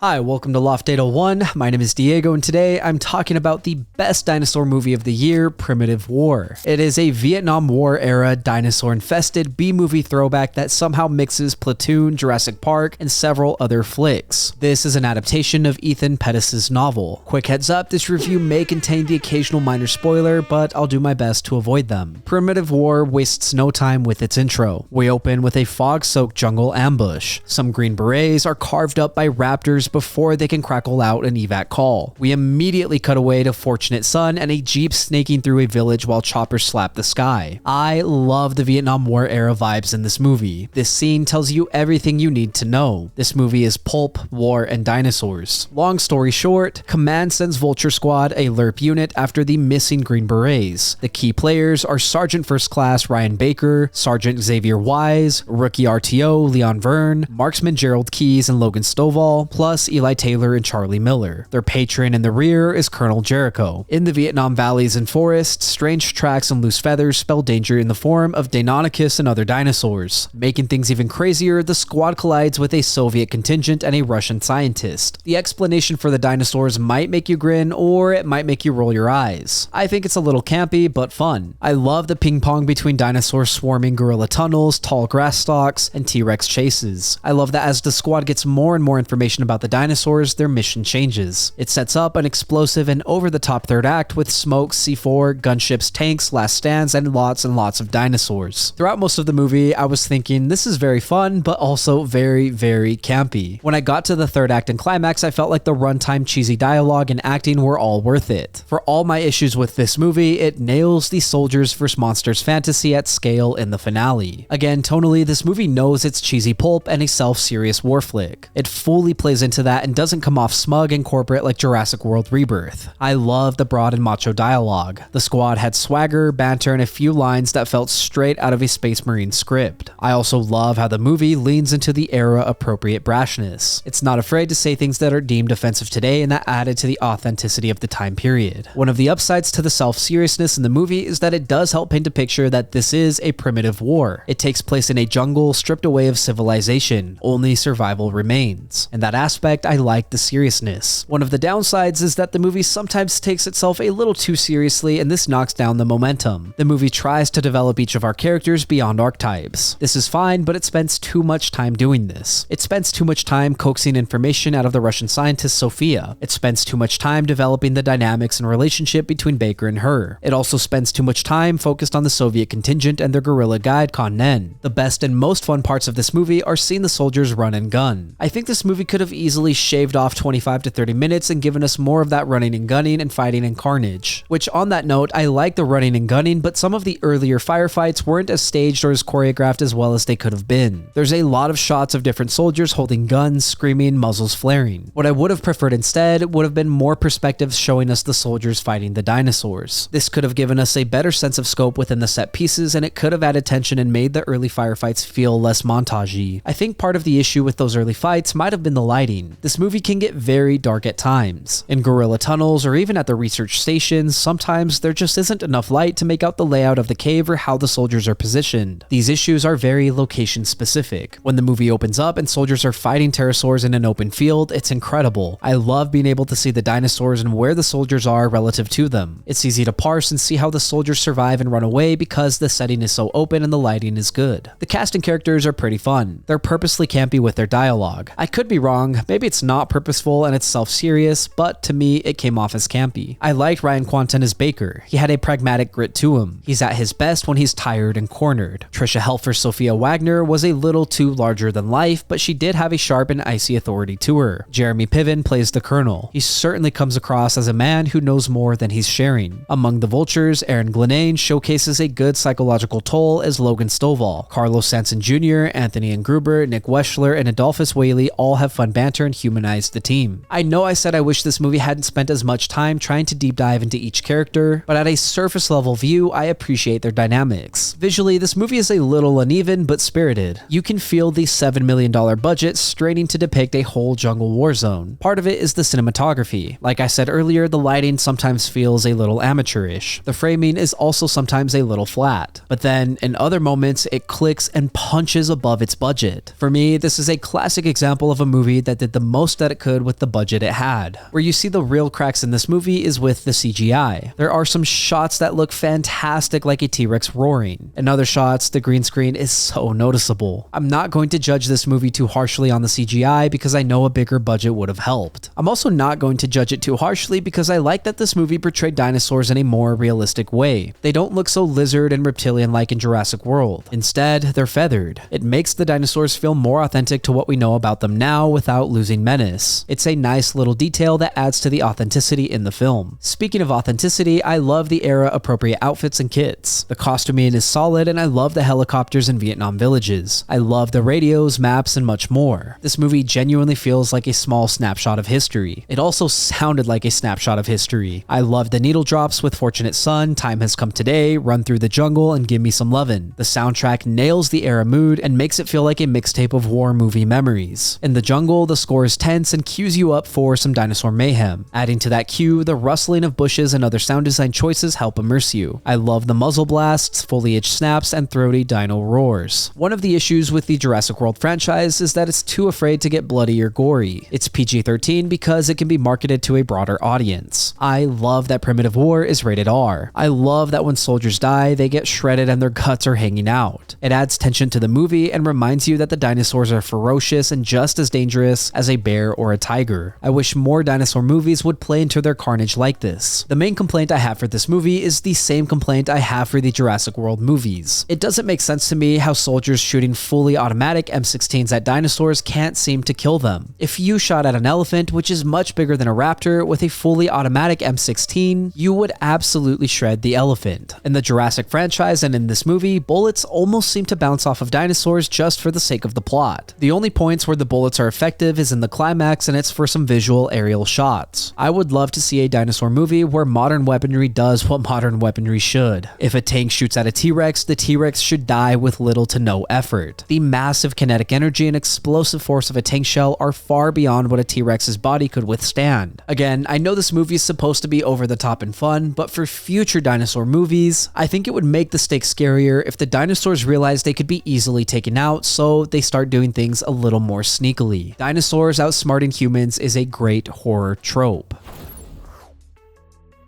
Hi, welcome to Loft Data 1. My name is Diego, and today I'm talking about the best dinosaur movie of the year, Primitive War. It is a Vietnam War era dinosaur-infested B-movie throwback that somehow mixes Platoon, Jurassic Park, and several other flicks. This is an adaptation of Ethan Pettis' novel. Quick heads up, this review may contain the occasional minor spoiler, but I'll do my best to avoid them. Primitive War wastes no time with its intro. We open with a fog-soaked jungle ambush. Some Green Berets are carved up by raptors before they can crackle out an evac call. We immediately cut away to Fortunate Son and a jeep snaking through a village while choppers slap the sky. I love the Vietnam War era vibes in this movie. This scene tells you everything you need to know. This movie is pulp, war, and dinosaurs. Long story short, Command sends Vulture Squad, a LRP unit, after the missing Green Berets. The key players are Sergeant First Class Ryan Baker, Sergeant Xavier Wise, Rookie RTO Leon Verne, Marksman Gerald Keyes and Logan Stovall, plus Eli Taylor and Charlie Miller. Their patron in the rear is Colonel Jericho. In the Vietnam valleys and forests, strange tracks and loose feathers spell danger in the form of Deinonychus and other dinosaurs. Making things even crazier, the squad collides with a Soviet contingent and a Russian scientist. The explanation for the dinosaurs might make you grin, or it might make you roll your eyes. I think it's a little campy, but fun. I love the ping pong between dinosaurs swarming gorilla tunnels, tall grass stalks, and T-Rex chases. I love that as the squad gets more and more information about the dinosaurs, their mission changes. It sets up an explosive and over-the-top third act with smoke, C4, gunships, tanks, last stands, and lots of dinosaurs. Throughout most of the movie, I was thinking, this is very fun, but also very campy. When I got to the third act and climax, I felt like the runtime cheesy dialogue and acting were all worth it. For all my issues with this movie, it nails the soldiers vs. monsters fantasy at scale in the finale. Again, tonally, this movie knows it's cheesy pulp and a self-serious war flick. It fully plays into that and doesn't come off smug and corporate like Jurassic World Rebirth. I love the broad and macho dialogue. The squad had swagger, banter, and a few lines that felt straight out of a Space Marine script. I also love how the movie leans into the era-appropriate brashness. It's not afraid to say things that are deemed offensive today, and that added to the authenticity of the time period. One of the upsides to the self-seriousness in the movie is that it does help paint a picture that this is a primitive war. It takes place in a jungle stripped away of civilization. Only survival remains. In that aspect, I like the seriousness. One of the downsides is that the movie sometimes takes itself a little too seriously, and this knocks down the momentum. The movie tries to develop each of our characters beyond archetypes. This is fine, but it spends too much time doing this. It spends too much time coaxing information out of the Russian scientist Sophia. It spends too much time developing the dynamics and relationship between Baker and her. It also spends too much time focused on the Soviet contingent and their guerrilla guide Con Nen. The best and most fun parts of this movie are seeing the soldiers run and gun. I think this movie could have easily shaved off 25 to 30 minutes and given us more of that running and gunning and fighting and carnage. Which, on that note, I like the running and gunning, but some of the earlier firefights weren't as staged or as choreographed as well as they could have been. There's a lot of shots of different soldiers holding guns, screaming, muzzles flaring. What I would have preferred instead would have been more perspectives showing us the soldiers fighting the dinosaurs. This could have given us a better sense of scope within the set pieces, and it could have added tension and made the early firefights feel less montagey. I think part of the issue with those early fights might have been the lighting. This movie can get very dark at times. In gorilla tunnels or even at the research stations, sometimes there just isn't enough light to make out the layout of the cave or how the soldiers are positioned. These issues are very location specific. When the movie opens up and soldiers are fighting pterosaurs in an open field, it's incredible. I love being able to see the dinosaurs and where the soldiers are relative to them. It's easy to parse and see how the soldiers survive and run away because the setting is so open and the lighting is good. The cast and characters are pretty fun. They're purposely campy with their dialogue. I could be wrong, maybe it's not purposeful and it's self-serious, but to me it came off as campy. I liked Ryan Kwanten as Baker. He had a pragmatic grit to him. He's at his best when he's tired and cornered. Trisha Helfer's Sophia Wagner was a little too larger than life, but she did have a sharp and icy authority to her. Jeremy Piven plays the Colonel. He certainly comes across as a man who knows more than he's sharing. Among the Vultures, Aaron Glenane showcases a good psychological toll as Logan Stovall. Carlos Sanson Jr., Anthony Gruber, Nick Weschler, and Adolphus Whaley all have fun banter and humanize the team. I know I said I wish this movie hadn't spent as much time trying to deep dive into each character, but at a surface level view, I appreciate their dynamics. Visually, this movie is a little uneven but spirited. You can feel the $7 million budget straining to depict a whole jungle war zone. Part of it is the cinematography. Like I said earlier, the lighting sometimes feels a little amateurish. The framing is also sometimes a little flat. But then, in other moments, it clicks and punches above its budget. For me, this is a classic example of a movie that did the most that it could with the budget it had. Where you see the real cracks in this movie is with the CGI. There are some shots that look fantastic like a T-Rex roaring. In other shots, the green screen is so noticeable. I'm not going to judge this movie too harshly on the CGI because I know a bigger budget would have helped. I'm also not going to judge it too harshly because I like that this movie portrayed dinosaurs in a more realistic way. They don't look so lizard and reptilian-like in Jurassic World. Instead, they're feathered. It makes the dinosaurs feel more authentic to what we know about them now without losing menace. It's a nice little detail that adds to the authenticity in the film. Speaking of authenticity, I love the era-appropriate outfits and kits. The costuming is solid, and I love the helicopters in Vietnam villages. I love the radios, maps, and much more. This movie genuinely feels like a small snapshot of history. It also sounded like a snapshot of history. I love the needle drops with Fortunate Son, Time Has Come Today, Run Through the Jungle, and Give Me Some Lovin'. The soundtrack nails the era mood and makes it feel like a mixtape of war movie memories. In the jungle, the score is tense and cues you up for some dinosaur mayhem. Adding to that cue, the rustling of bushes and other sound design choices help immerse you. I love the muzzle blasts, foliage snaps, and throaty dino roars. One of the issues with the Jurassic World franchise is that it's too afraid to get bloody or gory. It's PG-13 because it can be marketed to a broader audience. I love that Primitive War is rated R. I love that when soldiers die, they get shredded and their guts are hanging out. It adds tension to the movie and reminds you that the dinosaurs are ferocious and just as dangerous as a bear or a tiger. I wish more dinosaur movies would play into their carnage like this. The main complaint I have for this movie is the same complaint I have for the Jurassic World movies. It doesn't make sense to me how soldiers shooting fully automatic M16s at dinosaurs can't seem to kill them. If you shot at an elephant, which is much bigger than a raptor, with a fully automatic M16, you would absolutely shred the elephant. In the Jurassic franchise and in this movie, bullets almost seem to bounce off of dinosaurs just for the sake of the plot. The only points where the bullets are effective is in the climax, and it's for some visual aerial shots. I would love to see a dinosaur movie where modern weaponry does what modern weaponry should. If a tank shoots at a T-Rex, the T-Rex should die with little to no effort. The massive kinetic energy and explosive force of a tank shell are far beyond what a T-Rex's body could withstand. Again, I know this movie is supposed to be over the top and fun, but for future dinosaur movies, I think it would make the stakes scarier if the dinosaurs realized they could be easily taken out, so they start doing things a little more sneakily. Dinosaurs outsmarting humans is a great horror trope.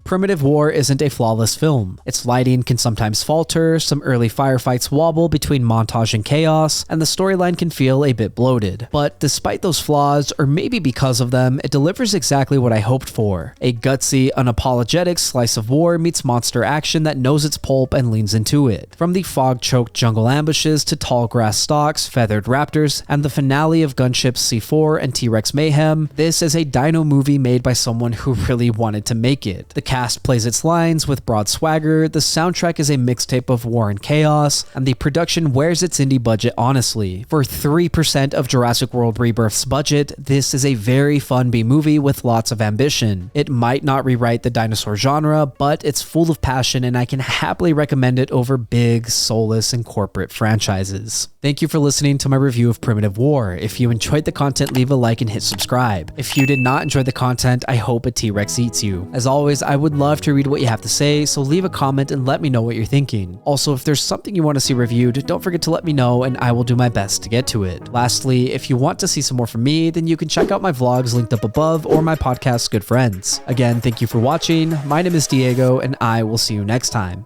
Primitive War isn't a flawless film. Its lighting can sometimes falter, some early firefights wobble between montage and chaos, and the storyline can feel a bit bloated. But despite those flaws, or maybe because of them, it delivers exactly what I hoped for. A gutsy, unapologetic slice of war meets monster action that knows its pulp and leans into it. From the fog-choked jungle ambushes to tall grass stalks, feathered raptors, and the finale of gunships C4 and T-Rex mayhem, this is a dino movie made by someone who really wanted to make it. The cast plays its lines with broad swagger, the soundtrack is a mixtape of war and chaos, and the production wears its indie budget honestly. For 3% of Jurassic World Rebirth's budget, this is a very fun B-movie with lots of ambition. It might not rewrite the dinosaur genre, but it's full of passion and I can happily recommend it over big, soulless, and corporate franchises. Thank you for listening to my review of Primitive War. If you enjoyed the content, leave a like and hit subscribe. If you did not enjoy the content, I hope a T-Rex eats you. As always, I would love to read what you have to say, so leave a comment and let me know what you're thinking. Also, if there's something you want to see reviewed, don't forget to let me know and I will do my best to get to it. Lastly, if you want to see some more from me, then you can check out my vlogs linked up above or my podcast, Good Friends. Again, thank you for watching. My name is Diego and I will see you next time.